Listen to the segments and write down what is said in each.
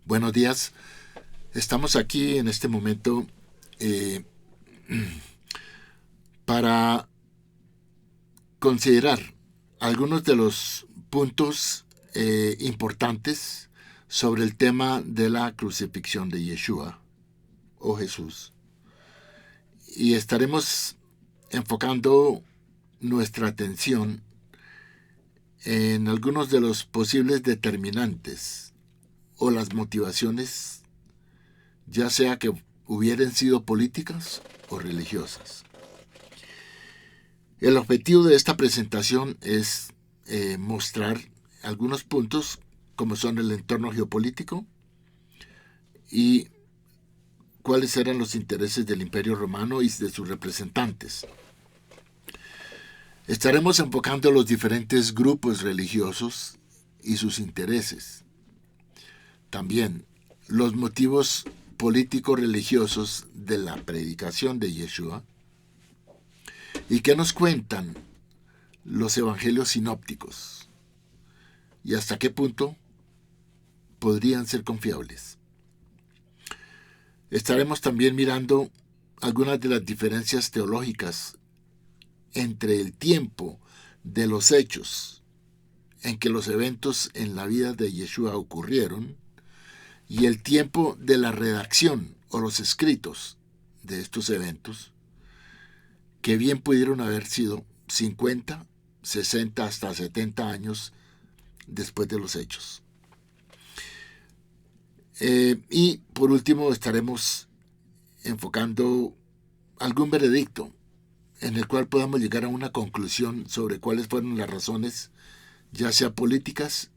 Buenos días. Estamos aquí en este momento eh, para considerar algunos de los puntos importantes sobre el tema de la crucifixión de Yeshua o Jesús. Y estaremos enfocando nuestra atención en algunos de los posibles determinantes o las motivaciones, ya sea que hubieran sido políticas o religiosas. El objetivo de esta presentación es mostrar algunos puntos como son el entorno geopolítico y cuáles eran los intereses del Imperio Romano y de sus representantes. Estaremos enfocando los diferentes grupos religiosos y sus intereses. También los motivos políticos religiosos de la predicación de Yeshua y qué nos cuentan los evangelios sinópticos y hasta qué punto podrían ser confiables. Estaremos también mirando algunas de las diferencias teológicas entre el tiempo de los hechos en que los eventos en la vida de Yeshua ocurrieron y el tiempo de la redacción o los escritos de estos eventos, que bien pudieron haber sido 50, 60 hasta 70 años después de los hechos. Y por último estaremos enfocando algún veredicto en el cual podamos llegar a una conclusión sobre cuáles fueron las razones, ya sea políticas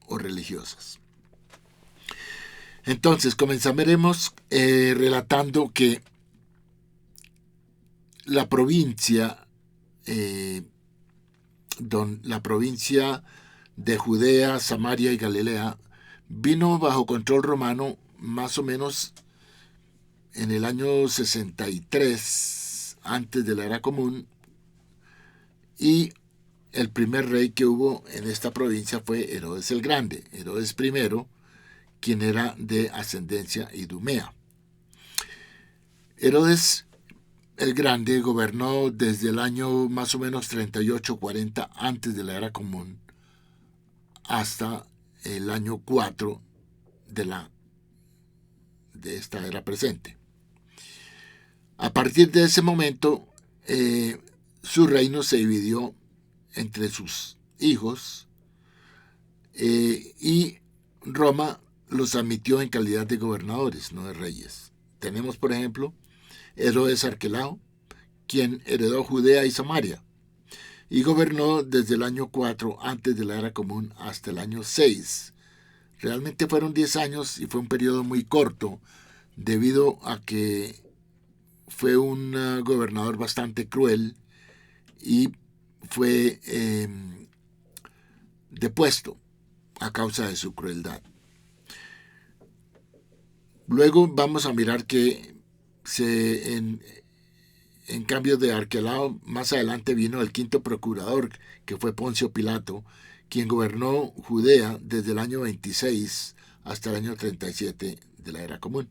o religiosas. Entonces, comenzaremos relatando que la provincia de Judea, Samaria y Galilea vino bajo control romano más o menos en el año 63 antes de la era común, y el primer rey que hubo en esta provincia fue Herodes el Grande, Herodes I, quien era de ascendencia idumea. Herodes el Grande gobernó desde el año más o menos 38-40 antes de la era común hasta el año 4 de esta era presente. A partir de ese momento, su reino se dividió entre sus hijos y Roma los admitió en calidad de gobernadores, no de reyes. Tenemos, por ejemplo, Herodes Arquelao, quien heredó Judea y Samaria y gobernó desde el año 4 antes de la era común hasta el año 6. Realmente fueron 10 años y fue un periodo muy corto debido a que fue un gobernador bastante cruel y fue depuesto a causa de su crueldad. Luego vamos a mirar que en cambio de Arquelao, más adelante vino el quinto procurador, que fue Poncio Pilato, quien gobernó Judea desde el año 26 hasta el año 37 de la era común.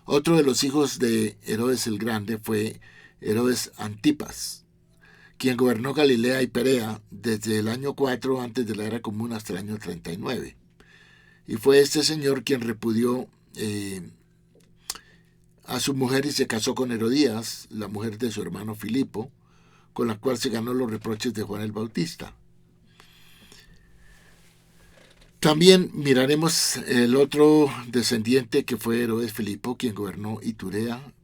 Otro de los hijos de Herodes el Grande fue Herodes Antipas, quien gobernó Galilea y Perea desde el año 4 antes de la era común hasta el año 39. Y fue este señor quien repudió a su mujer y se casó con Herodías, la mujer de su hermano Filipo, con la cual se ganó los reproches de Juan el Bautista. También miraremos el otro descendiente que fue Herodes Filipo, quien gobernó Iturea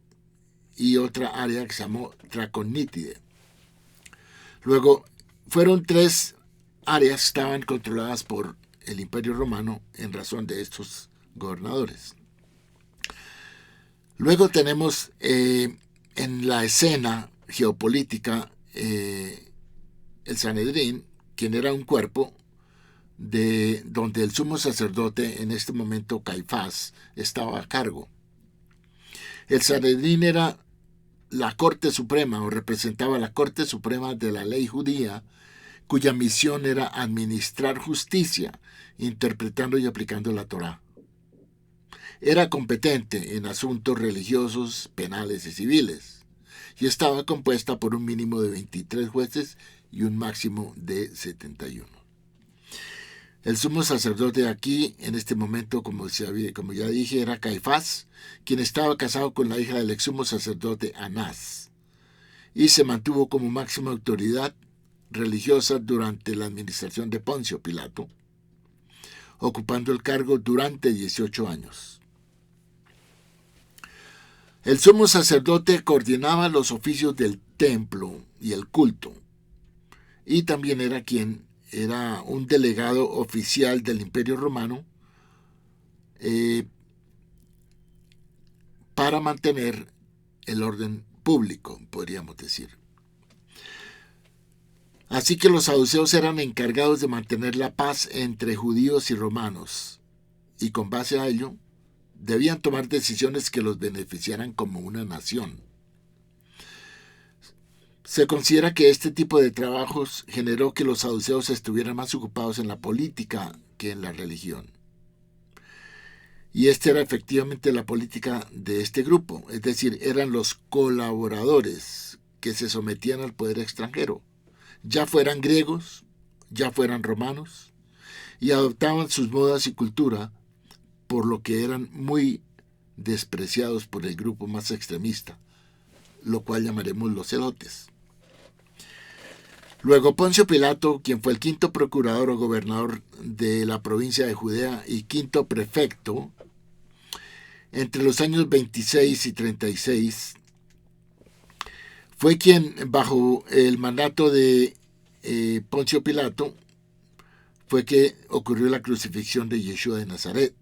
y otra área que se llamó Traconítide. Luego fueron 3 áreas que estaban controladas por el Imperio Romano en razón de estos gobernadores. Luego tenemos en la escena geopolítica el Sanedrín, quien era un cuerpo de donde el sumo sacerdote, en este momento Caifás, estaba a cargo. El Sanedrín era la Corte Suprema, o representaba la Corte Suprema de la ley judía, cuya misión era administrar justicia, interpretando y aplicando la Torá. era competente en asuntos religiosos, penales y civiles, y estaba compuesta por un mínimo de 23 jueces y un máximo de 71. El sumo sacerdote aquí, en este momento, como ya dije, era Caifás, quien estaba casado con la hija del ex sumo sacerdote Anás, y se mantuvo como máxima autoridad religiosa durante la administración de Poncio Pilato, ocupando el cargo durante 18 años. El sumo sacerdote coordinaba los oficios del templo y el culto, y también era un delegado oficial del Imperio Romano para mantener el orden público, podríamos decir. Así que los saduceos eran encargados de mantener la paz entre judíos y romanos, y con base a ello, debían tomar decisiones que los beneficiaran como una nación. Se considera que este tipo de trabajos generó que los saduceos estuvieran más ocupados en la política que en la religión. Y esta era efectivamente la política de este grupo, es decir, eran los colaboradores que se sometían al poder extranjero, ya fueran griegos, ya fueran romanos, y adoptaban sus modas y cultura, por lo que eran muy despreciados por el grupo más extremista, lo cual llamaremos los celotes. Luego Poncio Pilato, quien fue el quinto procurador o gobernador de la provincia de Judea y quinto prefecto, entre los años 26 y 36, fue quien, bajo el mandato de Poncio Pilato, fue que ocurrió la crucifixión de Yeshua de Nazaret,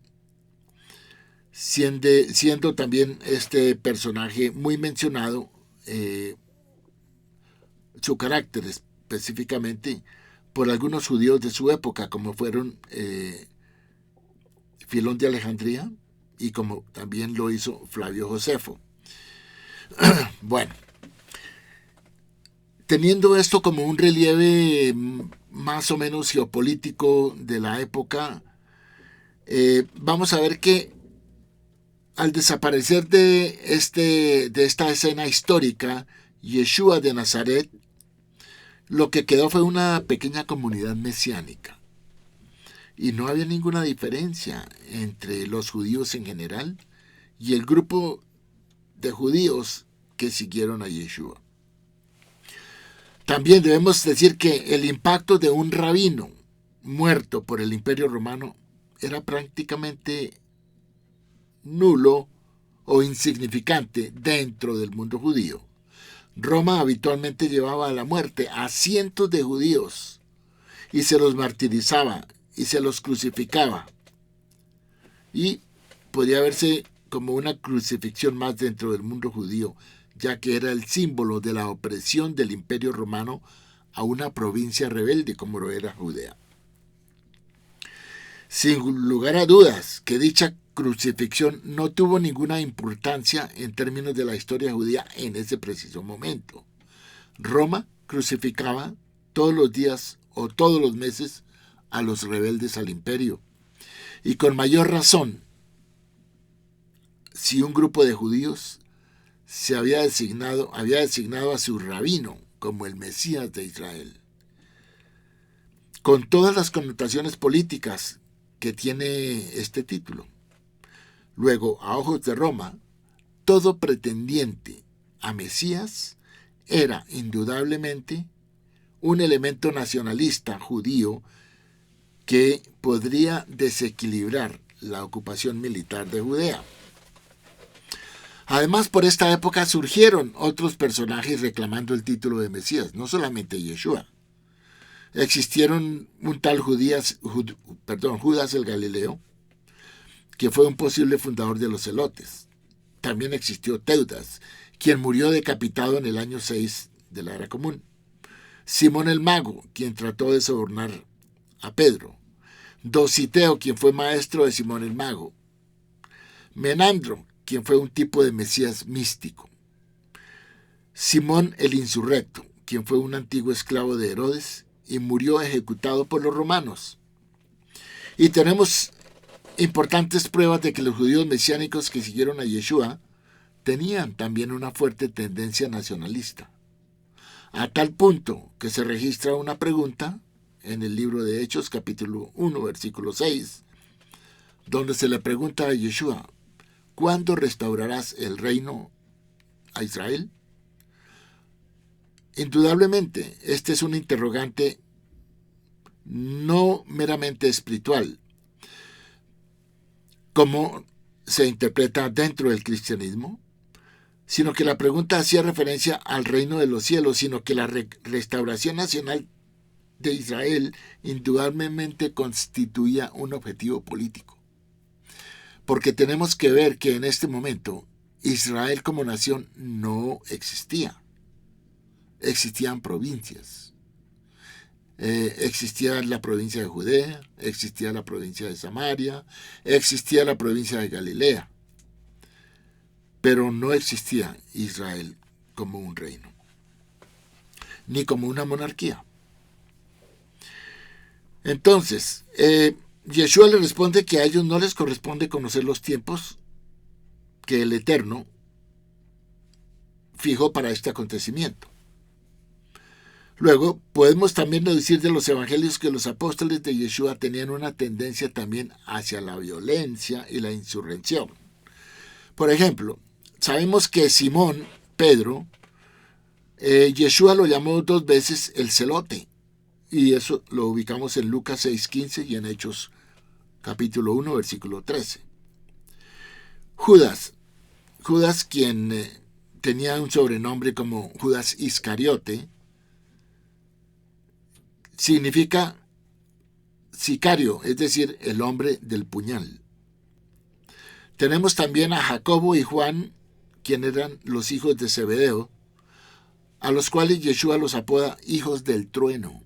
siendo también este personaje muy mencionado, su carácter específicamente, por algunos judíos de su época, como fueron Filón de Alejandría y como también lo hizo Flavio Josefo. Bueno, teniendo esto como un relieve más o menos geopolítico de la época, vamos a ver que al desaparecer de esta escena histórica, Yeshua de Nazaret, lo que quedó fue una pequeña comunidad mesiánica. Y no había ninguna diferencia entre los judíos en general y el grupo de judíos que siguieron a Yeshua. También debemos decir que el impacto de un rabino muerto por el Imperio Romano era prácticamente nulo o insignificante dentro del mundo judío. Roma habitualmente llevaba a la muerte a cientos de judíos y se los martirizaba y se los crucificaba. Y podría verse como una crucifixión más dentro del mundo judío, ya que era el símbolo de la opresión del Imperio Romano a una provincia rebelde como lo era Judea. Sin lugar a dudas que dicha crucifixión no tuvo ninguna importancia en términos de la historia judía en ese preciso momento. Roma crucificaba todos los días o todos los meses a los rebeldes al imperio. Y con mayor razón, si un grupo de judíos se había designado a su rabino como el Mesías de Israel, con todas las connotaciones políticas que tiene este título. Luego, a ojos de Roma, todo pretendiente a Mesías era indudablemente un elemento nacionalista judío que podría desequilibrar la ocupación militar de Judea. Además, por esta época surgieron otros personajes reclamando el título de Mesías, no solamente Yeshua. Existieron un tal Judas el Galileo, que fue un posible fundador de los celotes. También existió Teudas, quien murió decapitado en el año 6 de la era común. Simón el Mago, quien trató de sobornar a Pedro. Dositeo, quien fue maestro de Simón el Mago. Menandro, quien fue un tipo de Mesías místico. Simón el Insurrecto, quien fue un antiguo esclavo de Herodes y murió ejecutado por los romanos. Y tenemos importantes pruebas de que los judíos mesiánicos que siguieron a Yeshua tenían también una fuerte tendencia nacionalista, a tal punto que se registra una pregunta en el libro de Hechos, capítulo 1, versículo 6, donde se le pregunta a Yeshua: ¿cuándo restaurarás el reino a Israel? Indudablemente, este es un interrogante no meramente espiritual, como se interpreta dentro del cristianismo, sino que la pregunta hacía referencia al reino de los cielos, sino que la restauración nacional de Israel indudablemente constituía un objetivo político. Porque tenemos que ver que en este momento Israel como nación no existía. Existían provincias. Existía la provincia de Judea, existía la provincia de Samaria, existía la provincia de Galilea, pero no existía Israel como un reino, ni como una monarquía. Entonces, Yeshua le responde que a ellos no les corresponde conocer los tiempos que el Eterno fijó para este acontecimiento. Luego, podemos también deducir de los evangelios que los apóstoles de Yeshua tenían una tendencia también hacia la violencia y la insurrección. Por ejemplo, sabemos que Simón, Pedro, Yeshua lo llamó 2 veces el celote, y eso lo ubicamos en Lucas 6:15 y en Hechos capítulo 1, versículo 13. Judas, quien tenía un sobrenombre como Judas Iscariote, significa sicario, es decir, el hombre del puñal. Tenemos también a Jacobo y Juan, quienes eran los hijos de Zebedeo, a los cuales Yeshua los apoda hijos del trueno,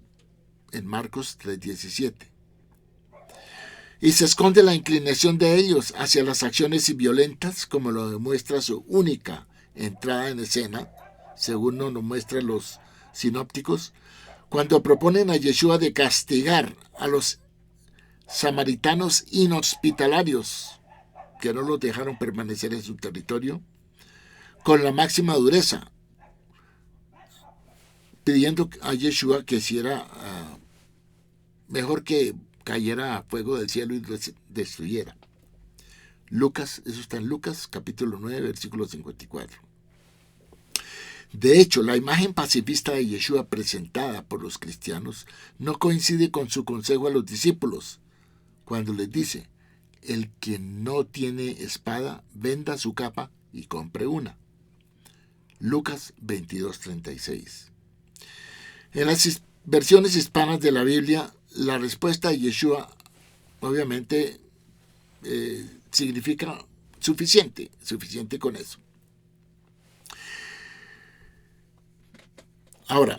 en Marcos 3:17. Y se esconde la inclinación de ellos hacia las acciones violentas, como lo demuestra su única entrada en escena, según nos lo muestran los sinópticos, cuando proponen a Yeshua de castigar a los samaritanos inhospitalarios, que no los dejaron permanecer en su territorio, con la máxima dureza, pidiendo a Yeshua que hiciera mejor que cayera a fuego del cielo y destruyera. Eso está en Lucas capítulo 9, versículo 54. De hecho, la imagen pacifista de Yeshua presentada por los cristianos no coincide con su consejo a los discípulos, cuando les dice: el que no tiene espada, venda su capa y compre una. Lucas 22:36. En las versiones hispanas de la Biblia, la respuesta de Yeshua obviamente significa suficiente con eso. Ahora,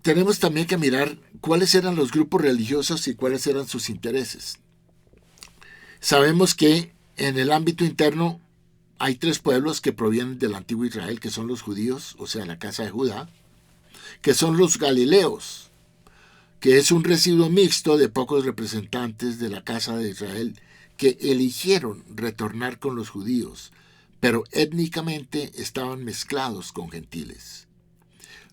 tenemos también que mirar cuáles eran los grupos religiosos y cuáles eran sus intereses. Sabemos que en el ámbito interno hay 3 pueblos que provienen del antiguo Israel, que son los judíos, o sea, la casa de Judá, que son los galileos, que es un residuo mixto de pocos representantes de la casa de Israel que eligieron retornar con los judíos, pero étnicamente estaban mezclados con gentiles.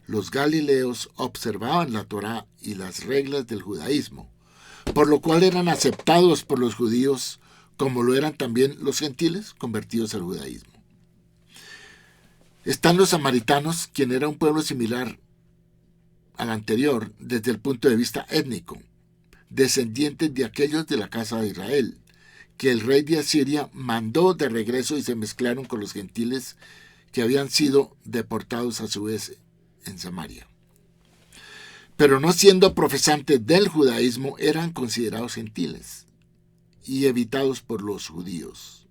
Los galileos observaban la Torá y las reglas del judaísmo, por lo cual eran aceptados por los judíos, como lo eran también los gentiles convertidos al judaísmo. Están los samaritanos, quien era un pueblo similar al anterior desde el punto de vista étnico, descendientes de aquellos de la casa de Israel, que el rey de Asiria mandó de regreso y se mezclaron con los gentiles que habían sido deportados a su vez en Samaria. Pero no siendo profesantes del judaísmo, eran considerados gentiles y evitados por los judíos.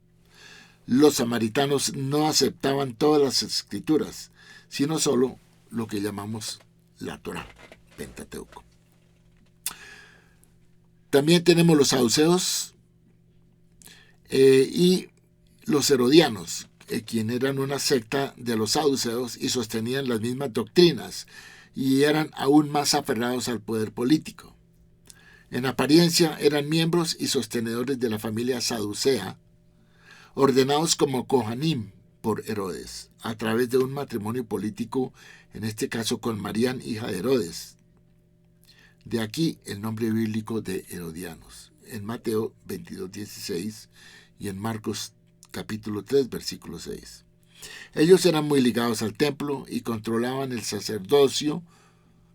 Los samaritanos no aceptaban todas las escrituras, sino solo lo que llamamos la Torá, Pentateuco. También tenemos los saduceos y los herodianos, quienes eran una secta de los saduceos y sostenían las mismas doctrinas y eran aún más aferrados al poder político. En apariencia eran miembros y sostenedores de la familia saducea, ordenados como Kohanim por Herodes, a través de un matrimonio político, en este caso con Marían, hija de Herodes. De aquí el nombre bíblico de Herodianos, en Mateo 22:16 y en Marcos capítulo 3, versículo 6. Ellos eran muy ligados al templo y controlaban el sacerdocio,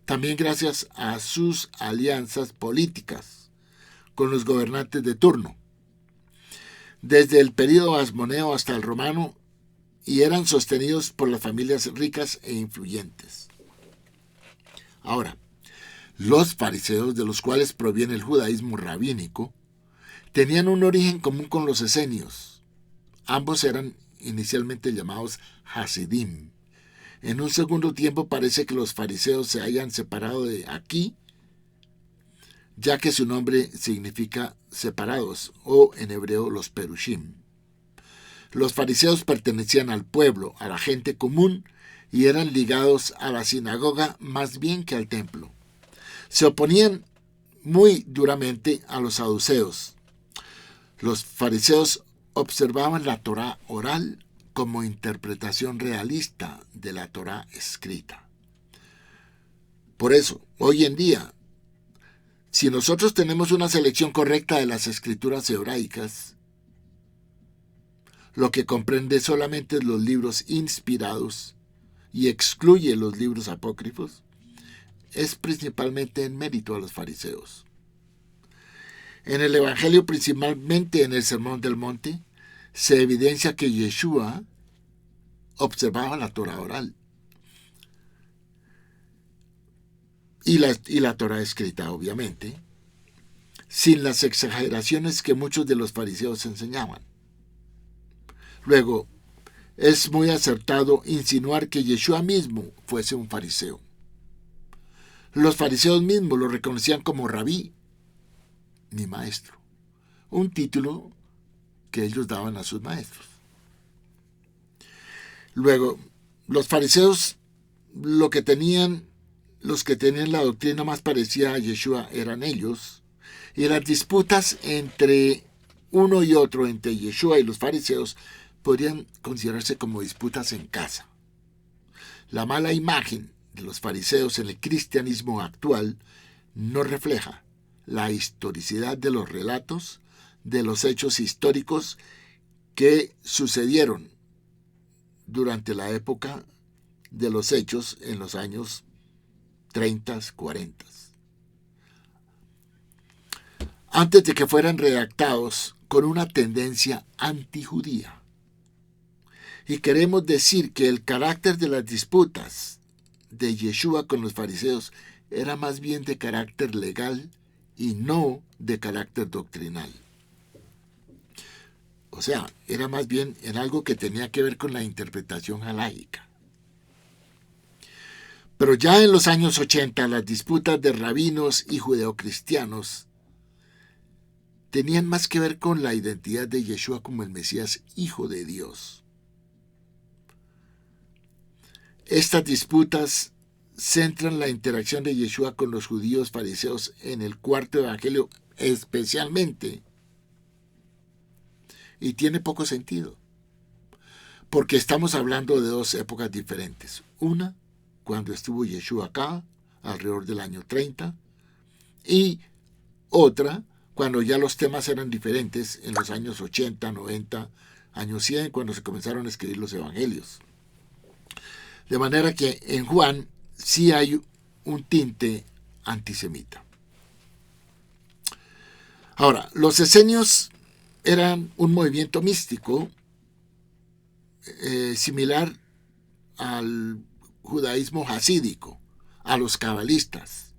también gracias a sus alianzas políticas con los gobernantes de turno, desde el período asmoneo hasta el romano, y eran sostenidos por las familias ricas e influyentes. Ahora, los fariseos, de los cuales proviene el judaísmo rabínico, tenían un origen común con los esenios. Ambos eran inicialmente llamados Hasidim. En un segundo tiempo parece que los fariseos se hayan separado de aquí, ya que su nombre significa separados, o en hebreo los perushim. Los fariseos pertenecían al pueblo, a la gente común, y eran ligados a la sinagoga más bien que al templo. Se oponían muy duramente a los saduceos. Los fariseos observaban la Torá oral como interpretación realista de la Torá escrita. Por eso, hoy en día, si nosotros tenemos una selección correcta de las escrituras hebraicas, lo que comprende solamente los libros inspirados y excluye los libros apócrifos, es principalmente en mérito a los fariseos. En el Evangelio, principalmente en el Sermón del Monte, se evidencia que Yeshua observaba la Torá oral y la Torá escrita, obviamente, sin las exageraciones que muchos de los fariseos enseñaban. Luego, es muy acertado insinuar que Yeshua mismo fuese un fariseo. Los fariseos mismos lo reconocían como rabí, mi maestro, un título que ellos daban a sus maestros. Luego, los fariseos, los que tenían la doctrina más parecida a Yeshua eran ellos, y las disputas entre uno y otro, entre Yeshua y los fariseos, podrían considerarse como disputas en casa. La mala imagen de los fariseos en el cristianismo actual no refleja la historicidad de los relatos, de los hechos históricos que sucedieron durante la época de los hechos en los años 30, 40. Antes de que fueran redactados con una tendencia antijudía. Y queremos decir que el carácter de las disputas de Yeshua con los fariseos era más bien de carácter legal y no de carácter doctrinal. O sea, era más bien en algo que tenía que ver con la interpretación halaica. Pero ya en los años 80, las disputas de rabinos y judeocristianos tenían más que ver con la identidad de Yeshua como el Mesías, Hijo de Dios. Estas disputas centran la interacción de Yeshua con los judíos fariseos en el cuarto evangelio especialmente. Y tiene poco sentido, porque estamos hablando de dos épocas diferentes. Una, cuando estuvo Yeshua acá, alrededor del año 30, y otra, cuando ya los temas eran diferentes, en los años 80, 90, años 100, cuando se comenzaron a escribir los evangelios. De manera que en Juan sí hay un tinte antisemita. Ahora, los esenios eran un movimiento místico similar al judaísmo hasídico, a los cabalistas,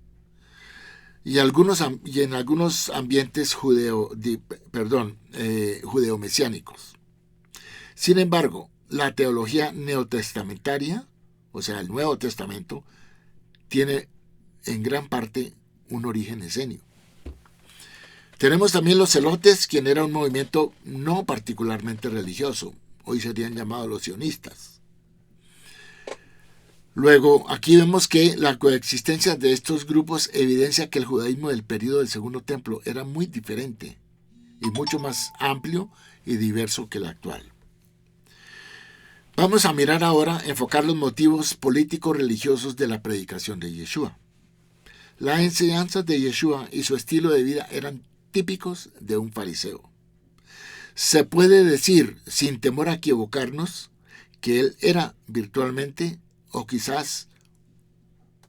y en algunos ambientes judeomesiánicos. Sin embargo, la teología neotestamentaria, o sea, el Nuevo Testamento, tiene en gran parte un origen esenio. Tenemos también los celotes, quien era un movimiento no particularmente religioso. Hoy serían llamados los sionistas. Luego, aquí vemos que la coexistencia de estos grupos evidencia que el judaísmo del período del Segundo Templo era muy diferente y mucho más amplio y diverso que el actual. Vamos a mirar ahora, enfocar los motivos políticos religiosos de la predicación de Yeshua. Las enseñanzas de Yeshua y su estilo de vida eran típicos de un fariseo. Se puede decir, sin temor a equivocarnos, que él era virtualmente o quizás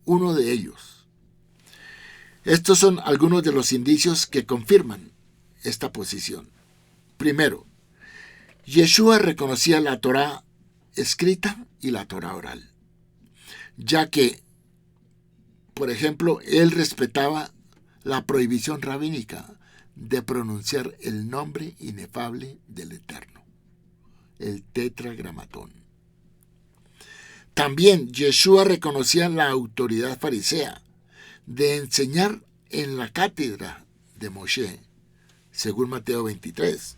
uno de ellos. Estos son algunos de los indicios que confirman esta posición. Primero, Yeshua reconocía la Torá escrita y la Torá oral, ya que, por ejemplo, él respetaba la prohibición rabínica de pronunciar el nombre inefable del Eterno, el Tetragramatón. También Yeshua reconocía la autoridad farisea de enseñar en la cátedra de Moshe, según Mateo 23.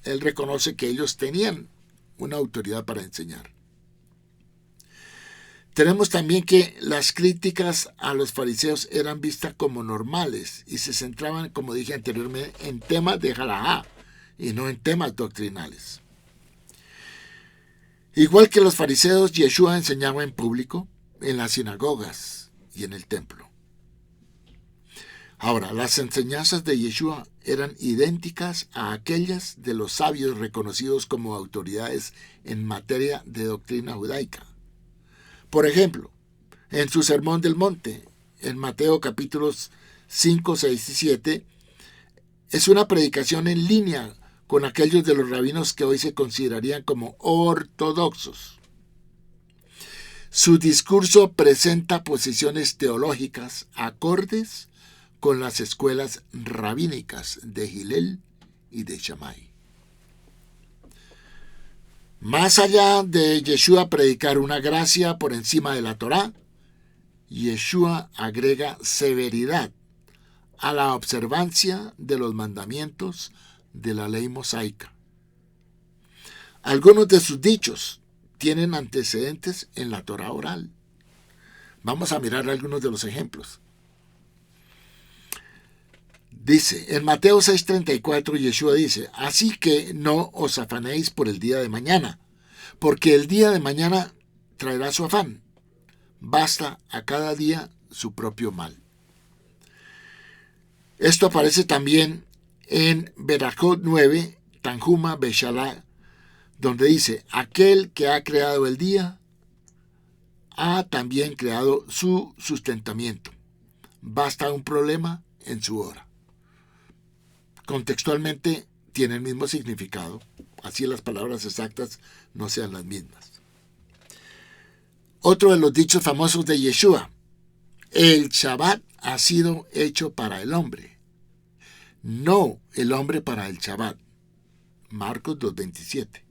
Él reconoce que ellos tenían una autoridad para enseñar. Tenemos también que las críticas a los fariseos eran vistas como normales y se centraban, como dije anteriormente, en temas de halajá y no en temas doctrinales. Igual que los fariseos, Yeshua enseñaba en público, en las sinagogas y en el templo. Ahora, las enseñanzas de Yeshua eran idénticas a aquellas de los sabios reconocidos como autoridades en materia de doctrina judaica. Por ejemplo, en su Sermón del Monte, en Mateo capítulos 5, 6 y 7, es una predicación en línea con aquellos de los rabinos que hoy se considerarían como ortodoxos. Su discurso presenta posiciones teológicas acordes con las escuelas rabínicas de Hillel y de Shammai. Más allá de Yeshua predicar una gracia por encima de la Torá, Yeshua agrega severidad a la observancia de los mandamientos de la ley mosaica. Algunos de sus dichos tienen antecedentes en la Torá oral. Vamos a mirar algunos de los ejemplos. Dice, en Mateo 6:34, Yeshua dice, así que no os afanéis por el día de mañana, porque el día de mañana traerá su afán. Basta a cada día su propio mal. Esto aparece también en Berajot 9, Tanjuma Beshalá, donde dice, aquel que ha creado el día, ha también creado su sustentamiento. Basta un problema en su hora. Contextualmente tiene el mismo significado, así las palabras exactas no sean las mismas. Otro de los dichos famosos de Yeshua, el Shabbat ha sido hecho para el hombre, no el hombre para el Shabbat. Marcos 2:27.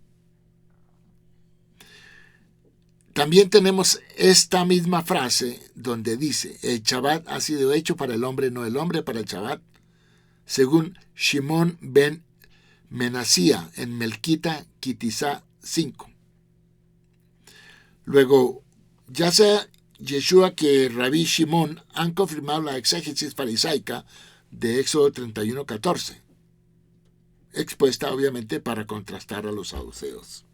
También tenemos esta misma frase donde dice, el Shabbat ha sido hecho para el hombre, no el hombre para el Shabbat, según Shimon ben Menasía en Melquita Kitizá 5. Luego, ya sea Yeshua que Rabí Shimon han confirmado la exégesis farisaica de Éxodo 31:14, expuesta obviamente para contrastar a los saduceos.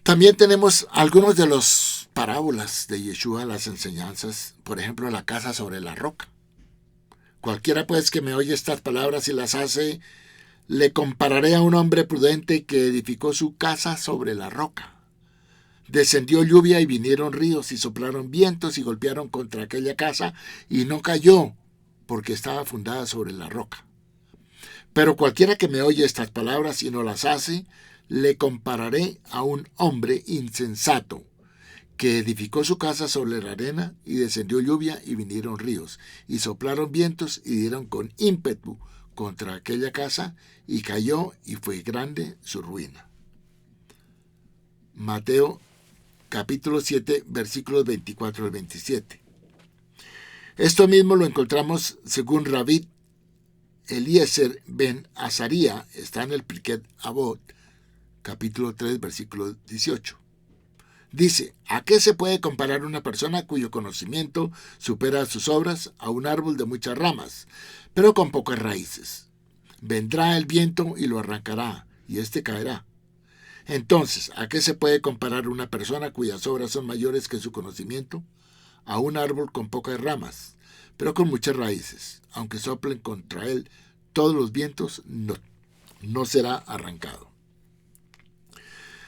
También tenemos algunos de los parábolas de Yeshua, las enseñanzas, por ejemplo, la casa sobre la roca. Cualquiera pues que me oye estas palabras y las hace, le compararé a un hombre prudente que edificó su casa sobre la roca. Descendió lluvia y vinieron ríos y soplaron vientos y golpearon contra aquella casa y no cayó porque estaba fundada sobre la roca. Pero cualquiera que me oye estas palabras y no las hace, le compararé a un hombre insensato que edificó su casa sobre la arena y descendió lluvia y vinieron ríos y soplaron vientos y dieron con ímpetu contra aquella casa y cayó y fue grande su ruina. Mateo capítulo 7 versículos 24 al 27. Esto mismo lo encontramos según Rabí Eliezer ben Azaría, está en el Pirkei Avot, capítulo 3 versículo 18. Dice, ¿a qué se puede comparar una persona cuyo conocimiento supera sus obras? A un árbol de muchas ramas, pero con pocas raíces. Vendrá el viento y lo arrancará, y éste caerá. Entonces, ¿a qué se puede comparar una persona cuyas obras son mayores que su conocimiento? A un árbol con pocas ramas, pero con muchas raíces. Aunque soplen contra él todos los vientos, no será arrancado.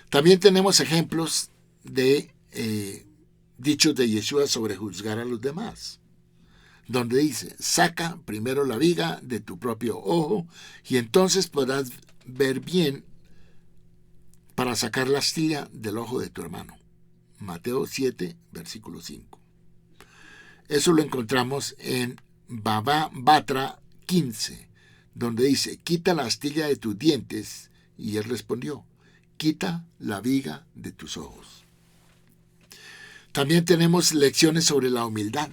También tenemos ejemplos de dichos de Yeshua sobre juzgar a los demás, donde dice, saca primero la viga de tu propio ojo y entonces podrás ver bien para sacar la astilla del ojo de tu hermano. Mateo 7, versículo 5. Eso lo encontramos en Baba Batra 15, donde dice, quita la astilla de tus dientes, y él respondió, quita la viga de tus ojos. También tenemos lecciones sobre la humildad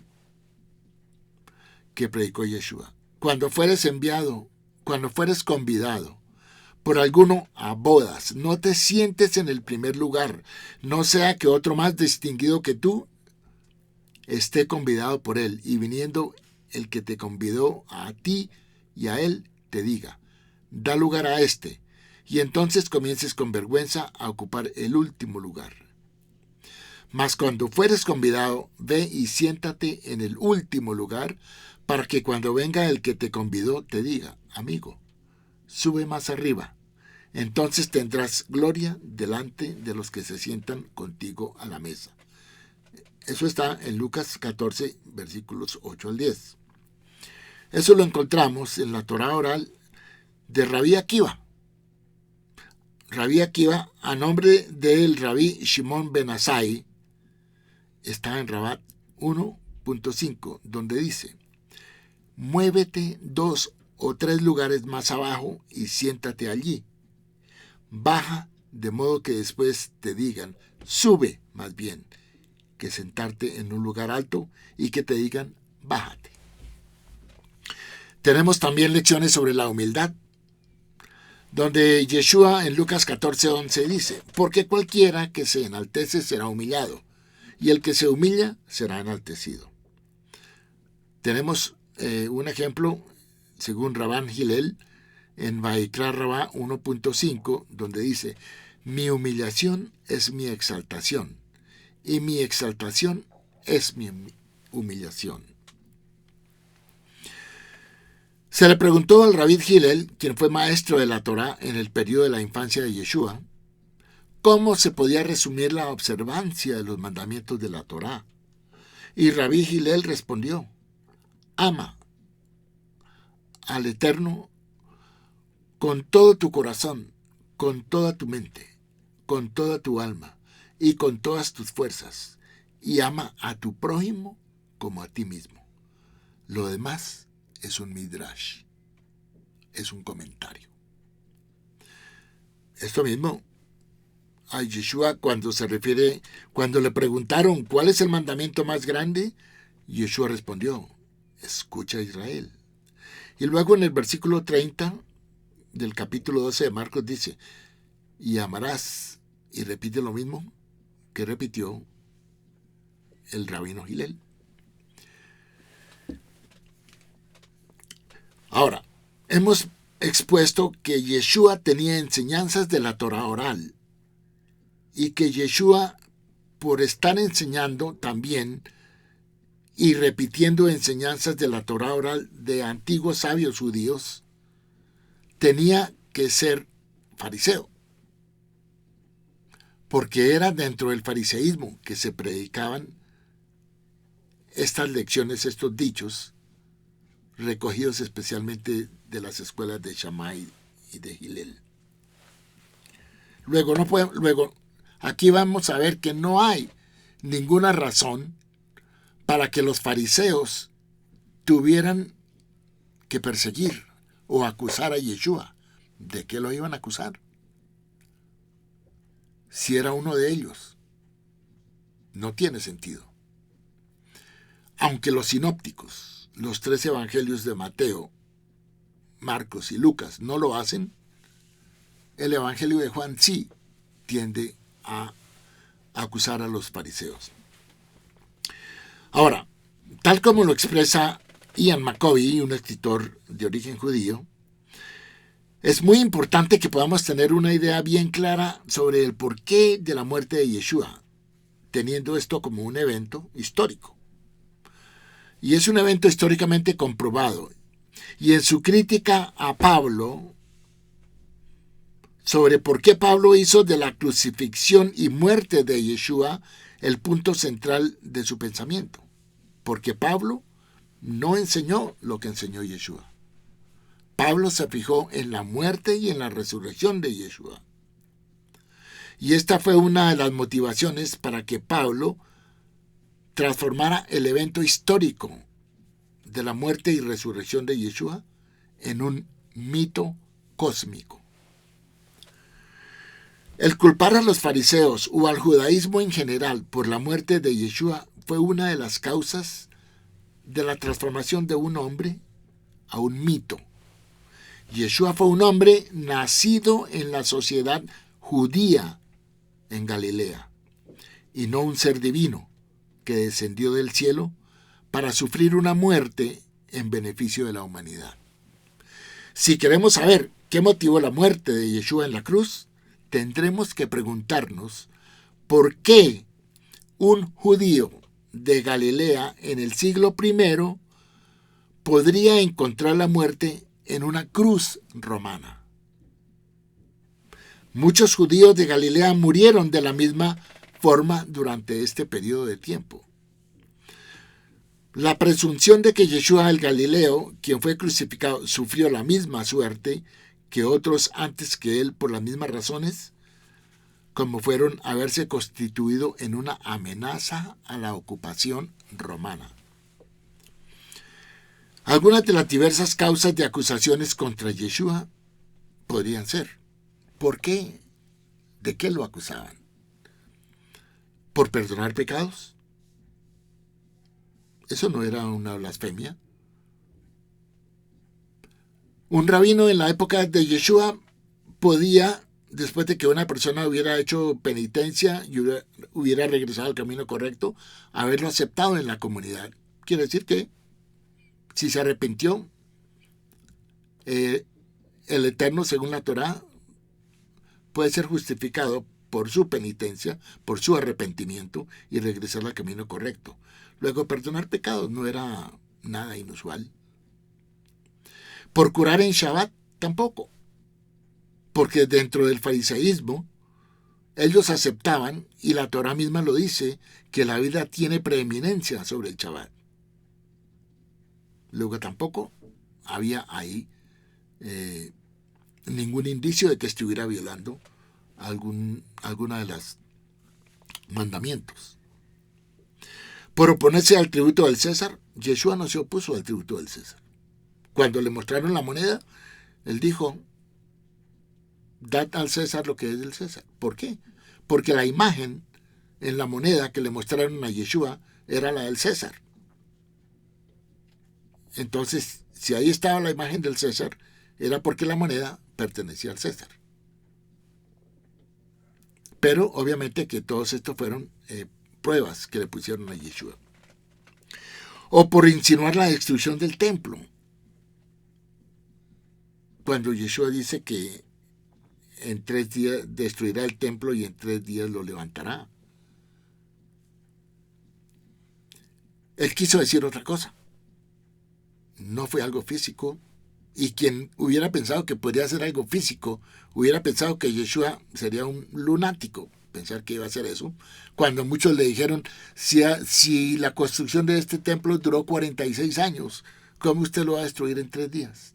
que predicó Yeshua. Cuando fueres convidado por alguno a bodas, no te sientes en el primer lugar, no sea que otro más distinguido que tú esté convidado por él, y viniendo el que te convidó a ti y a él, te diga, da lugar a este, y entonces comiences con vergüenza a ocupar el último lugar. Mas cuando fueres convidado, ve y siéntate en el último lugar, para que cuando venga el que te convidó te diga, amigo, sube más arriba. Entonces tendrás gloria delante de los que se sientan contigo a la mesa. Eso está en Lucas 14, versículos 8 al 10. Eso lo encontramos en la Torá oral de Rabí Akiva. Rabí Akiva, a nombre del Rabí Shimon ben Asai, está en Rabat 1.5, donde dice, muévete 2 o 3 lugares más abajo y siéntate allí. Baja de modo que después te digan, sube más bien, que sentarte en un lugar alto y que te digan, bájate. Tenemos también lecciones sobre la humildad, donde Yeshua en Lucas 14:11 dice, porque cualquiera que se enaltece será humillado, y el que se humilla será enaltecido. Tenemos un ejemplo, según Rabban Hillel, en Vaikra Rabá 1.5, donde dice, mi humillación es mi exaltación, y mi exaltación es mi humillación. Se le preguntó al Rabbi Hillel, quien fue maestro de la Torá en el periodo de la infancia de Yeshua, cómo se podía resumir la observancia de los mandamientos de la Torá. Y Rabbi Hillel respondió, ama al Eterno con todo tu corazón, con toda tu mente, con toda tu alma y con todas tus fuerzas, y ama a tu prójimo como a ti mismo. Lo demás es un midrash, es un comentario. Esto mismo a Yeshua cuando le preguntaron cuál es el mandamiento más grande, Yeshua respondió, escucha Israel. Y luego en el versículo 30 del capítulo 12 de Marcos dice, y amarás, y repite lo mismo que repitió el rabino Hillel. Ahora, hemos expuesto que Yeshua tenía enseñanzas de la Torá oral y que Yeshua, por estar enseñando también y repitiendo enseñanzas de la Torá oral de antiguos sabios judíos, tenía que ser fariseo, porque era dentro del fariseísmo que se predicaban estas lecciones, estos dichos, recogidos especialmente de las escuelas de Shammai y de Hillel. Luego, aquí vamos a ver que no hay ninguna razón para que los fariseos tuvieran que perseguir o acusar a Yeshua. ¿De qué lo iban a acusar? Si era uno de ellos. No tiene sentido. Aunque los sinópticos, los 3 evangelios de Mateo, Marcos y Lucas no lo hacen, el evangelio de Juan sí tiende a acusar a los fariseos. Ahora, tal como lo expresa Ian McCovey, un escritor de origen judío, es muy importante que podamos tener una idea bien clara sobre el porqué de la muerte de Yeshua, teniendo esto como un evento histórico. Y es un evento históricamente comprobado. Y en su crítica a Pablo, sobre por qué Pablo hizo de la crucifixión y muerte de Yeshua el punto central de su pensamiento. Porque Pablo no enseñó lo que enseñó Yeshua. Pablo se fijó en la muerte y en la resurrección de Yeshua. Y esta fue una de las motivaciones para que Pablo transformara el evento histórico de la muerte y resurrección de Yeshua en un mito cósmico. El culpar a los fariseos o al judaísmo en general por la muerte de Yeshua fue una de las causas de la transformación de un hombre a un mito. Yeshua fue un hombre nacido en la sociedad judía en Galilea y no un ser divino que descendió del cielo para sufrir una muerte en beneficio de la humanidad. Si queremos saber qué motivó la muerte de Yeshua en la cruz, tendremos que preguntarnos por qué un judío de Galilea en el siglo I podría encontrar la muerte en una cruz romana. Muchos judíos de Galilea murieron de la misma forma durante este periodo de tiempo. La presunción de que Yeshua el Galileo, quien fue crucificado, sufrió la misma suerte que otros antes que él por las mismas razones, como fueron haberse constituido en una amenaza a la ocupación romana. Algunas de las diversas causas de acusaciones contra Yeshua podrían ser: ¿por qué? ¿De qué lo acusaban? ¿Por perdonar pecados? Eso no era una blasfemia. Un rabino en la época de Yeshua podía, después de que una persona hubiera hecho penitencia y hubiera regresado al camino correcto, haberlo aceptado en la comunidad. Quiere decir que si se arrepintió, el Eterno, según la Torá, puede ser justificado por su penitencia, por su arrepentimiento y regresar al camino correcto. Luego, perdonar pecados no era nada inusual. Por curar en Shabbat tampoco, porque dentro del fariseísmo ellos aceptaban, y la Torá misma lo dice, que la vida tiene preeminencia sobre el Shabbat. Luego tampoco había ahí ningún indicio de que estuviera violando alguna de los mandamientos. Por oponerse al tributo del César, Yeshua no se opuso al tributo del César. Cuando le mostraron la moneda, él dijo: dad al César lo que es del César. ¿Por qué? Porque la imagen en la moneda que le mostraron a Yeshua era la del César. Entonces, si ahí estaba la imagen del César, era porque la moneda pertenecía al César. Pero obviamente que todos estos fueron pruebas que le pusieron a Yeshua. O por insinuar la destrucción del templo, cuando Yeshua dice que en 3 días destruirá el templo y en 3 días lo levantará. Él quiso decir otra cosa. No fue algo físico. Y quien hubiera pensado que podría ser algo físico, hubiera pensado que Yeshua sería un lunático, pensar que iba a hacer eso. Cuando muchos le dijeron: si la construcción de este templo duró 46 años, ¿cómo usted lo va a destruir en 3 días?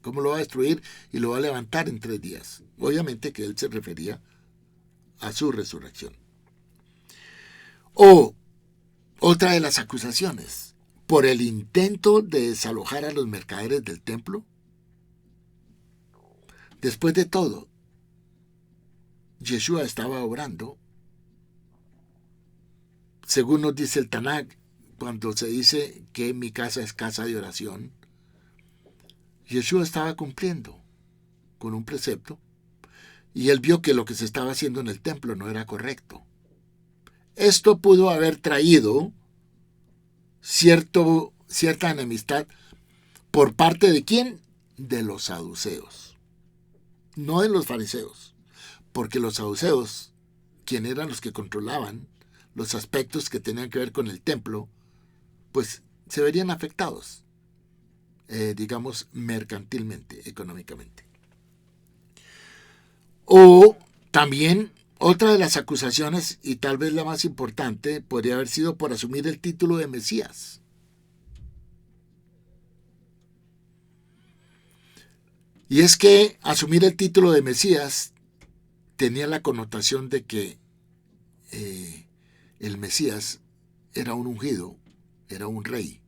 ¿Cómo lo va a destruir y lo va a levantar en 3 días? Obviamente que él se refería a su resurrección. O otra de las acusaciones: por el intento de desalojar a los mercaderes del templo. Después de todo, Yeshua estaba obrando, según nos dice el Tanakh, cuando se dice que mi casa es casa de oración. Yeshua estaba cumpliendo con un precepto y él vio que lo que se estaba haciendo en el templo no era correcto. esto pudo haber traído cierta enemistad por parte de ¿quién? De los saduceos, no de los fariseos, porque los saduceos, quienes eran los que controlaban los aspectos que tenían que ver con el templo, pues se verían afectados, digamos, mercantilmente, económicamente. O también otra de las acusaciones, y tal vez la más importante, podría haber sido por asumir el título de Mesías. Y es que asumir el título de Mesías tenía la connotación de que el Mesías era un ungido, era un rey.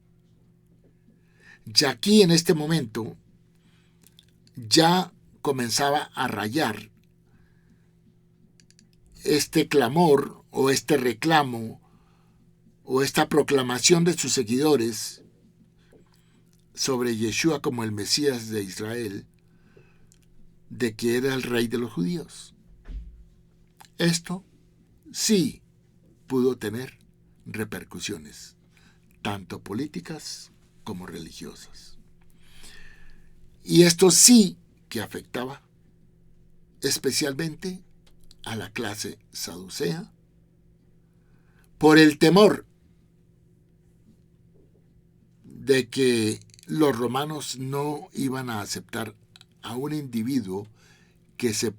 Ya aquí en este momento ya comenzaba a rayar este clamor o este reclamo o esta proclamación de sus seguidores sobre Yeshua como el Mesías de Israel, de que era el rey de los judíos. Esto sí pudo tener repercusiones, tanto políticas como religiosas. Y esto sí que afectaba especialmente a la clase saducea por el temor de que los romanos no iban a aceptar a un individuo que se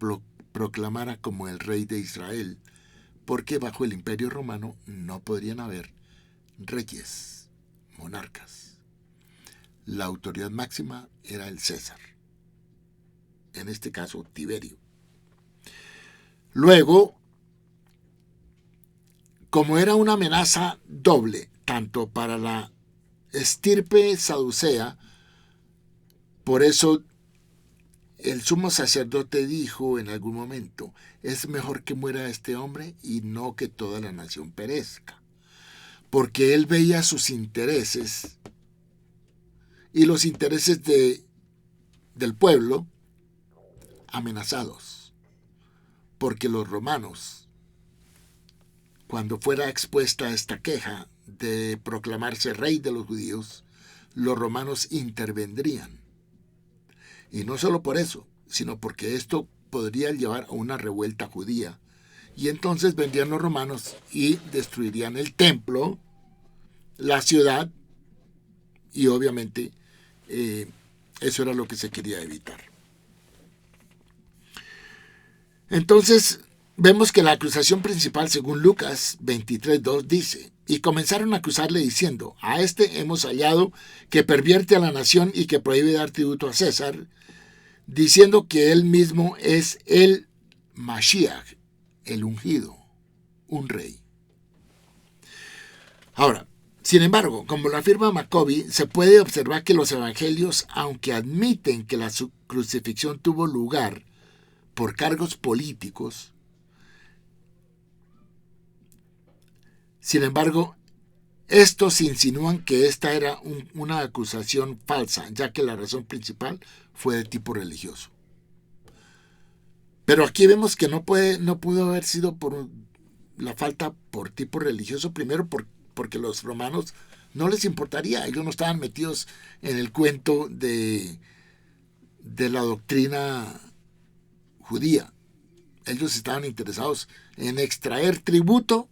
proclamara como el rey de Israel, porque bajo el Imperio Romano no podrían haber reyes, monarcas. La autoridad máxima era el César, en este caso Tiberio. Luego, como era una amenaza doble, tanto para la estirpe saducea, por eso el sumo sacerdote dijo en algún momento, es mejor que muera este hombre y no que toda la nación perezca, porque él veía sus intereses y los intereses del pueblo amenazados, porque los romanos, cuando fuera expuesta esta queja de proclamarse rey de los judíos, los romanos intervendrían. Y no solo por eso, sino porque esto podría llevar a una revuelta judía. Y entonces vendrían los romanos y destruirían el templo, la ciudad, y obviamente eso era lo que se quería evitar. Entonces vemos que la acusación principal, según Lucas 23:2, dice, y comenzaron a acusarle diciendo, a este hemos hallado que pervierte a la nación y que prohíbe dar tributo a César, diciendo que él mismo es el Mashiach, el ungido, un rey. Ahora, sin embargo, como lo afirma Maccoby, se puede observar que los evangelios, aunque admiten que la crucifixión tuvo lugar por cargos políticos, sin embargo, estos insinúan que esta era una acusación falsa, ya que la razón principal fue de tipo religioso. Pero aquí vemos que no pudo haber sido por la falta por tipo religioso, primero porque los romanos no les importaría, ellos no estaban metidos en el cuento de la doctrina judía. Ellos estaban interesados en extraer tributo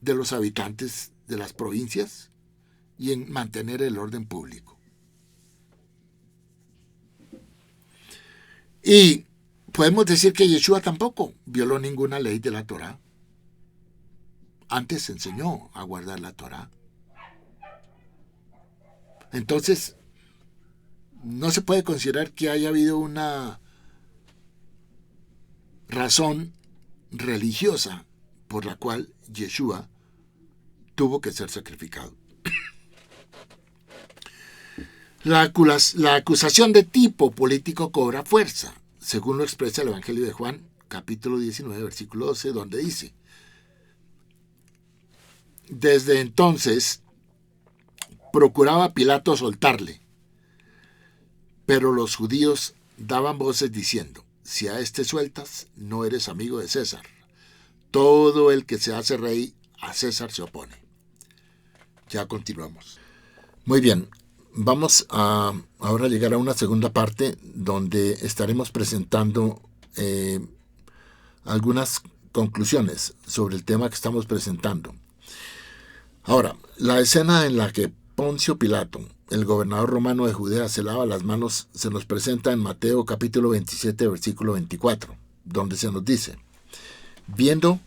de los habitantes de las provincias y en mantener el orden público. Y podemos decir que Yeshua tampoco violó ninguna ley de la Torá. Antes enseñó a guardar la Torá. Entonces, no se puede considerar que haya habido una razón religiosa por la cual Yeshua tuvo que ser sacrificado. La acusación de tipo político cobra fuerza, según lo expresa el Evangelio de Juan, capítulo 19, versículo 12, donde dice, desde entonces procuraba Pilato soltarle, pero los judíos daban voces diciendo, si a este sueltas, no eres amigo de César. todo el que se hace rey a César se opone. Ya continuamos. Muy bien, vamos a ahora llegar a una segunda parte donde estaremos presentando algunas conclusiones sobre el tema que estamos presentando. Ahora, la escena en la que Poncio Pilato, el gobernador romano de Judea, se lava las manos, se nos presenta en Mateo capítulo 27, versículo 24, donde se nos dice: viendo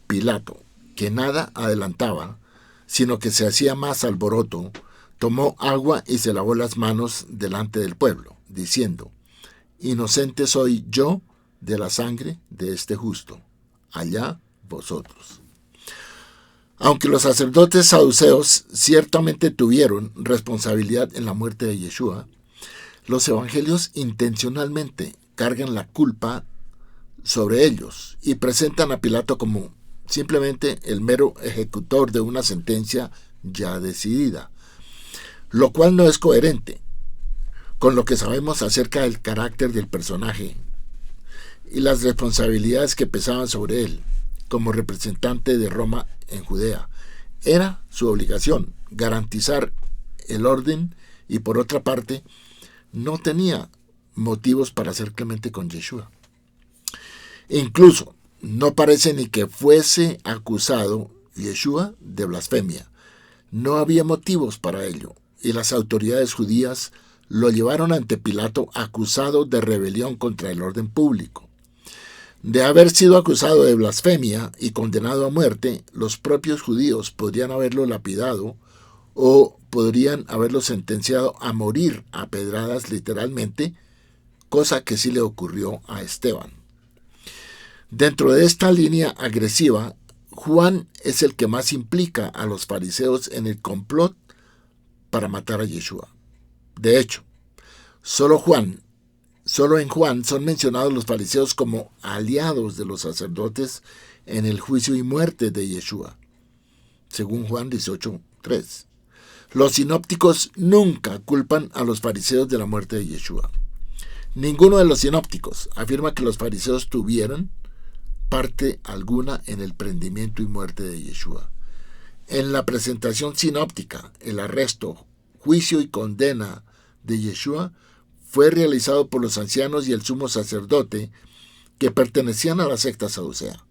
Pilato que nada adelantaba, sino que se hacía más alboroto, tomó agua y se lavó las manos delante del pueblo, diciendo: inocente soy yo de la sangre de este justo, allá vosotros. Aunque los sacerdotes saduceos ciertamente tuvieron responsabilidad en la muerte de Yeshua, los evangelios intencionalmente cargan la culpa sobre ellos y presentan a Pilato como simplemente el mero ejecutor de una sentencia ya decidida, lo cual no es coherente con lo que sabemos acerca del carácter del personaje y las responsabilidades que pesaban sobre él como representante de Roma en Judea. Era su obligación garantizar el orden y, por otra parte, no tenía motivos para ser clemente con Yeshua. Incluso no parece ni que fuese acusado Yeshua de blasfemia. No había motivos para ello, y las autoridades judías lo llevaron ante Pilato acusado de rebelión contra el orden público. De haber sido acusado de blasfemia y condenado a muerte, los propios judíos podrían haberlo lapidado o podrían haberlo sentenciado a morir a pedradas literalmente, cosa que sí le ocurrió a Esteban. Dentro de esta línea agresiva, Juan es el que más implica a los fariseos en el complot para matar a Yeshua. De hecho, solo en Juan son mencionados los fariseos como aliados de los sacerdotes en el juicio y muerte de Yeshua, según Juan 18:3. Los sinópticos nunca culpan a los fariseos de la muerte de Yeshua. Ninguno de los sinópticos afirma que los fariseos tuvieran parte alguna en el prendimiento y muerte de Yeshua. En la presentación sinóptica, el arresto, juicio y condena de Yeshua fue realizado por los ancianos y el sumo sacerdote que pertenecían a la secta saducea.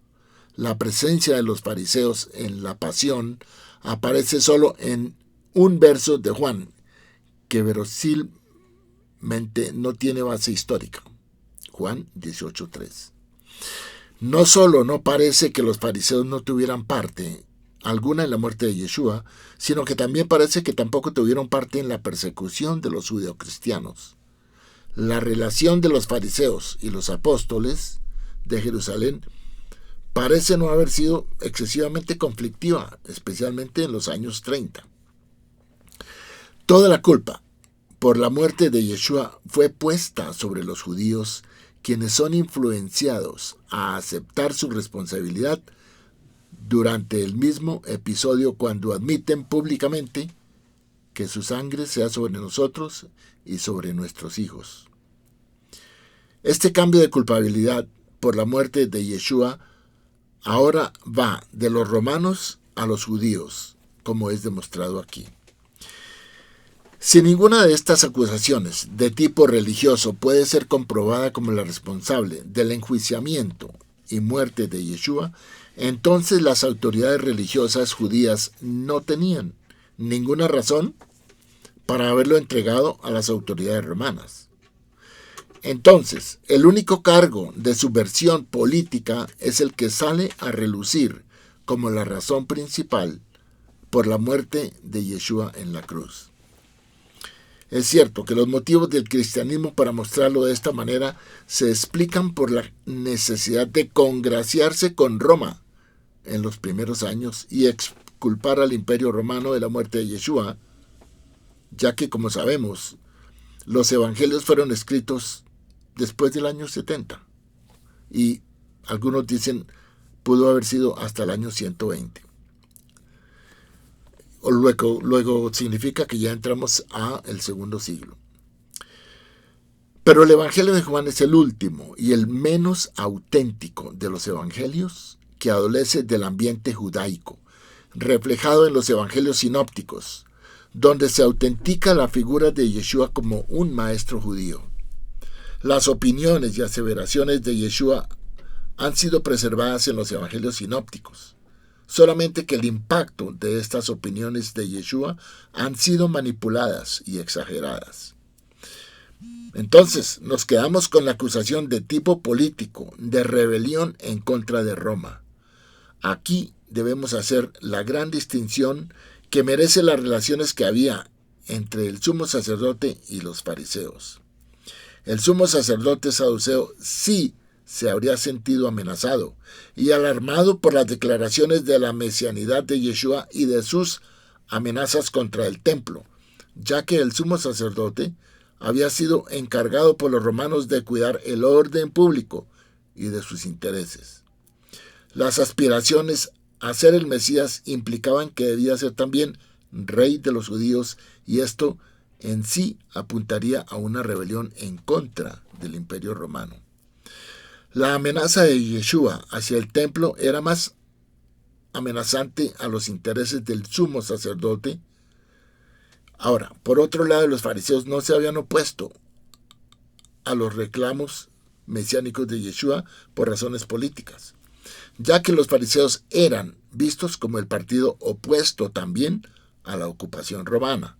La presencia de los fariseos en la pasión aparece solo en un verso de Juan, que verosímilmente no tiene base histórica. Juan 18:3. No solo no parece que los fariseos no tuvieran parte alguna en la muerte de Yeshua, sino que también parece que tampoco tuvieron parte en la persecución de los judeocristianos. La relación de los fariseos y los apóstoles de Jerusalén parece no haber sido excesivamente conflictiva, especialmente en los años 30. Toda la culpa por la muerte de Yeshua fue puesta sobre los judíos, quienes son influenciados a aceptar su responsabilidad durante el mismo episodio cuando admiten públicamente que su sangre sea sobre nosotros y sobre nuestros hijos. Este cambio de culpabilidad por la muerte de Yeshua ahora va de los romanos a los judíos, como es demostrado aquí. Si ninguna de estas acusaciones de tipo religioso puede ser comprobada como la responsable del enjuiciamiento y muerte de Yeshua, entonces las autoridades religiosas judías no tenían ninguna razón para haberlo entregado a las autoridades romanas. Entonces, el único cargo de subversión política es el que sale a relucir como la razón principal por la muerte de Yeshua en la cruz. Es cierto que los motivos del cristianismo para mostrarlo de esta manera se explican por la necesidad de congraciarse con Roma en los primeros años y exculpar al imperio romano de la muerte de Yeshua, ya que, como sabemos, los evangelios fueron escritos después del año 70 y algunos dicen pudo haber sido hasta el año 120. Luego significa que ya entramos al segundo siglo. Pero el Evangelio de Juan es el último y el menos auténtico de los evangelios que adolece del ambiente judaico, reflejado en los evangelios sinópticos, donde se autentica la figura de Yeshua como un maestro judío. Las opiniones y aseveraciones de Yeshua han sido preservadas en los evangelios sinópticos, solamente que el impacto de estas opiniones de Yeshua han sido manipuladas y exageradas. Entonces, nos quedamos con la acusación de tipo político, de rebelión en contra de Roma. Aquí debemos hacer la gran distinción que merece las relaciones que había entre el sumo sacerdote y los fariseos. El sumo sacerdote saduceo sí se habría sentido amenazado y alarmado por las declaraciones de la mesianidad de Yeshua y de sus amenazas contra el templo, ya que el sumo sacerdote había sido encargado por los romanos de cuidar el orden público y de sus intereses. Las aspiraciones a ser el Mesías implicaban que debía ser también rey de los judíos, y esto en sí apuntaría a una rebelión en contra del imperio romano. La amenaza de Yeshua hacia el templo era más amenazante a los intereses del sumo sacerdote. Ahora, por otro lado, los fariseos no se habían opuesto a los reclamos mesiánicos de Yeshua por razones políticas, ya que los fariseos eran vistos como el partido opuesto también a la ocupación romana,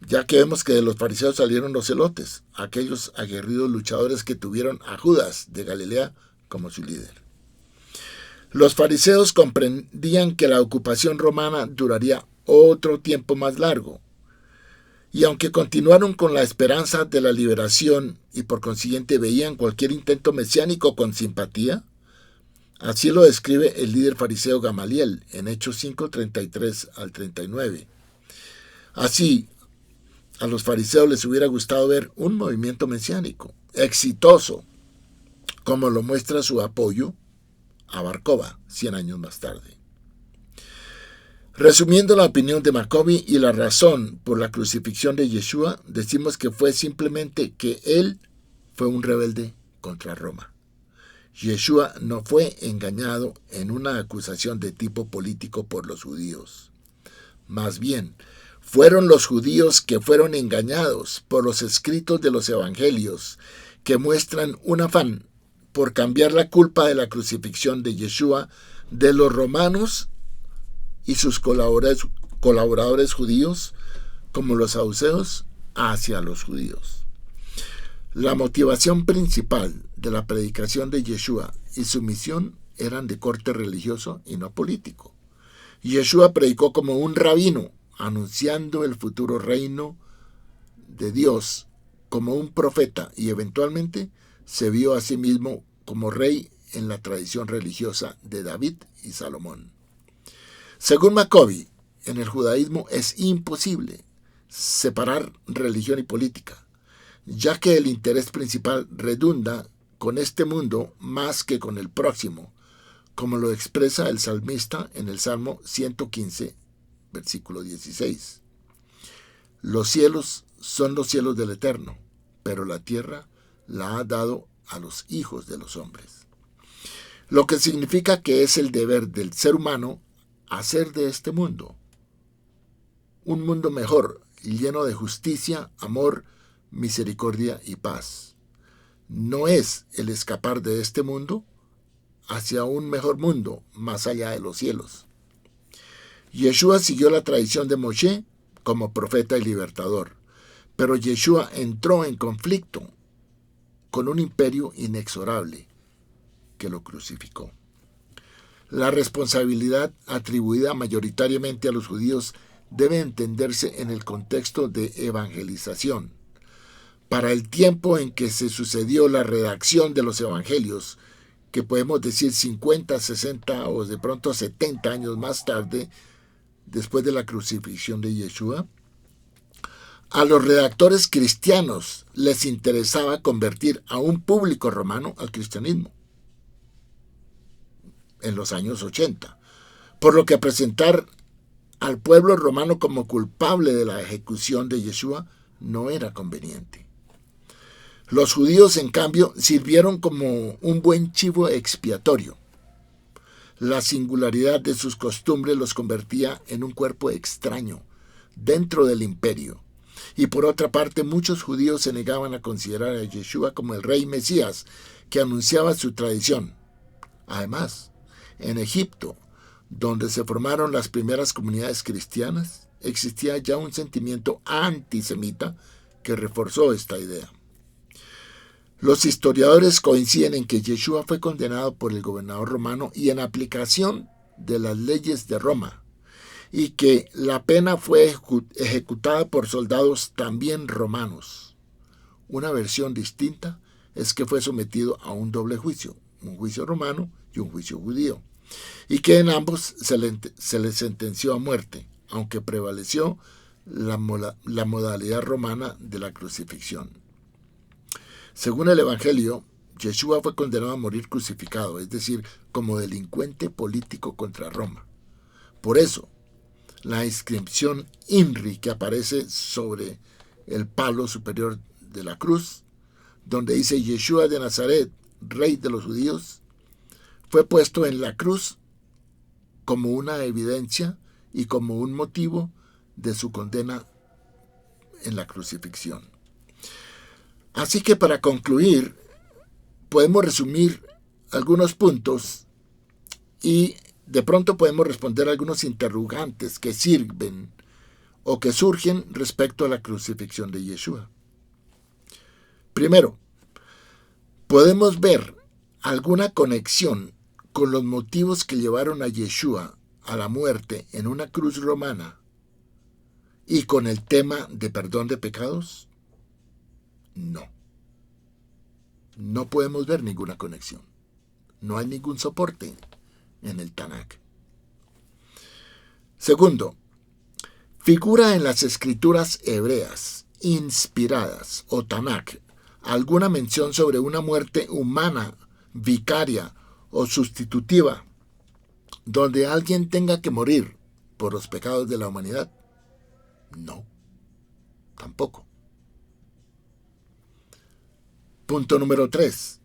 ya que vemos que de los fariseos salieron los celotes, aquellos aguerridos luchadores que tuvieron a Judas de Galilea como su líder. Los fariseos comprendían que la ocupación romana duraría otro tiempo más largo, y aunque continuaron con la esperanza de la liberación y por consiguiente veían cualquier intento mesiánico con simpatía, así lo describe el líder fariseo Gamaliel en Hechos 5:33 al 39. Así, a los fariseos les hubiera gustado ver un movimiento mesiánico exitoso, como lo muestra su apoyo a Bar Kokhba 100 años más tarde. Resumiendo la opinión de Maccabi y la razón por la crucifixión de Yeshua, decimos que fue simplemente que él fue un rebelde contra Roma. Yeshua no fue engañado en una acusación de tipo político por los judíos. Más bien, fueron los judíos que fueron engañados por los escritos de los evangelios, que muestran un afán por cambiar la culpa de la crucifixión de Yeshua de los romanos y sus colaboradores judíos, como los saduceos, hacia los judíos. La motivación principal de la predicación de Yeshua y su misión eran de corte religioso y no político. Yeshua predicó como un rabino, anunciando el futuro reino de Dios como un profeta, y eventualmente se vio a sí mismo como rey en la tradición religiosa de David y Salomón. Según Maccabi, en el judaísmo es imposible separar religión y política, ya que el interés principal redunda con este mundo más que con el próximo, como lo expresa el salmista en el Salmo 115, versículo 16. Los cielos son los cielos del Eterno, pero la tierra la ha dado a los hijos de los hombres. Lo que significa que es el deber del ser humano hacer de este mundo un mundo mejor, lleno de justicia, amor, misericordia y paz. No es el escapar de este mundo hacia un mejor mundo más allá de los cielos. Yeshua siguió la tradición de Moshe como profeta y libertador, pero Yeshua entró en conflicto con un imperio inexorable que lo crucificó. La responsabilidad atribuida mayoritariamente a los judíos debe entenderse en el contexto de evangelización. Para el tiempo en que se sucedió la redacción de los evangelios, que podemos decir 50, 60 o de pronto 70 años más tarde, después de la crucifixión de Yeshua, a los redactores cristianos les interesaba convertir a un público romano al cristianismo en los años 80, por lo que presentar al pueblo romano como culpable de la ejecución de Yeshua no era conveniente. Los judíos, en cambio, sirvieron como un buen chivo expiatorio. La singularidad de sus costumbres los convertía en un cuerpo extraño dentro del imperio. Y por otra parte, muchos judíos se negaban a considerar a Yeshua como el rey Mesías que anunciaba su tradición. Además, en Egipto, donde se formaron las primeras comunidades cristianas, existía ya un sentimiento antisemita que reforzó esta idea. Los historiadores coinciden en que Yeshua fue condenado por el gobernador romano y en aplicación de las leyes de Roma, y que la pena fue ejecutada por soldados también romanos. Una versión distinta es que fue sometido a un doble juicio, un juicio romano y un juicio judío, y que en ambos se le sentenció a muerte, aunque prevaleció la modalidad romana de la crucifixión. Según el Evangelio, Yeshua fue condenado a morir crucificado, es decir, como delincuente político contra Roma. Por eso, la inscripción INRI que aparece sobre el palo superior de la cruz, donde dice Yeshua de Nazaret, rey de los judíos, fue puesto en la cruz como una evidencia y como un motivo de su condena en la crucifixión. Así que para concluir, podemos resumir algunos puntos y de pronto podemos responder algunos interrogantes que sirven o que surgen respecto a la crucifixión de Yeshua. Primero, podemos ver alguna conexión con los motivos que llevaron a Yeshua a la muerte en una cruz romana y con el tema de perdón de pecados. No. No podemos ver ninguna conexión. No hay ningún soporte en el Tanakh. Segundo, figura en las escrituras hebreas inspiradas o Tanakh alguna mención sobre una muerte humana, vicaria o sustitutiva, donde alguien tenga que morir por los pecados de la humanidad. No, tampoco. Punto número 3.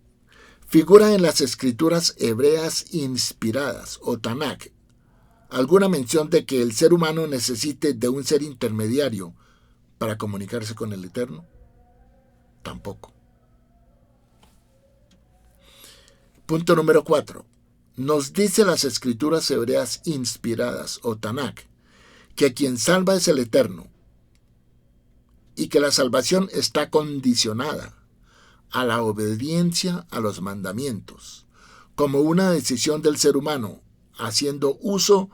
Figura en las escrituras hebreas inspiradas o Tanakh alguna mención de que el ser humano necesite de un ser intermediario para comunicarse con el Eterno. Tampoco. Punto número 4. Nos dice las escrituras hebreas inspiradas o Tanakh que quien salva es el Eterno y que la salvación está condicionada a la obediencia a los mandamientos, como una decisión del ser humano, haciendo uso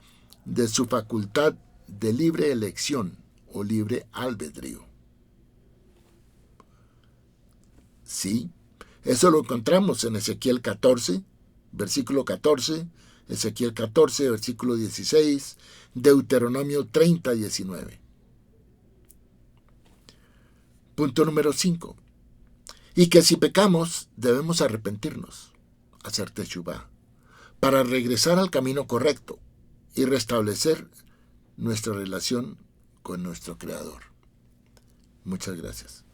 de su facultad de libre elección o libre albedrío. Sí, eso lo encontramos en Ezequiel 14, versículo 14, Ezequiel 14, versículo 16, Deuteronomio 30, 19. Punto número 5. Y que si pecamos, debemos arrepentirnos, hacer teshuvá, para regresar al camino correcto y restablecer nuestra relación con nuestro Creador. Muchas gracias.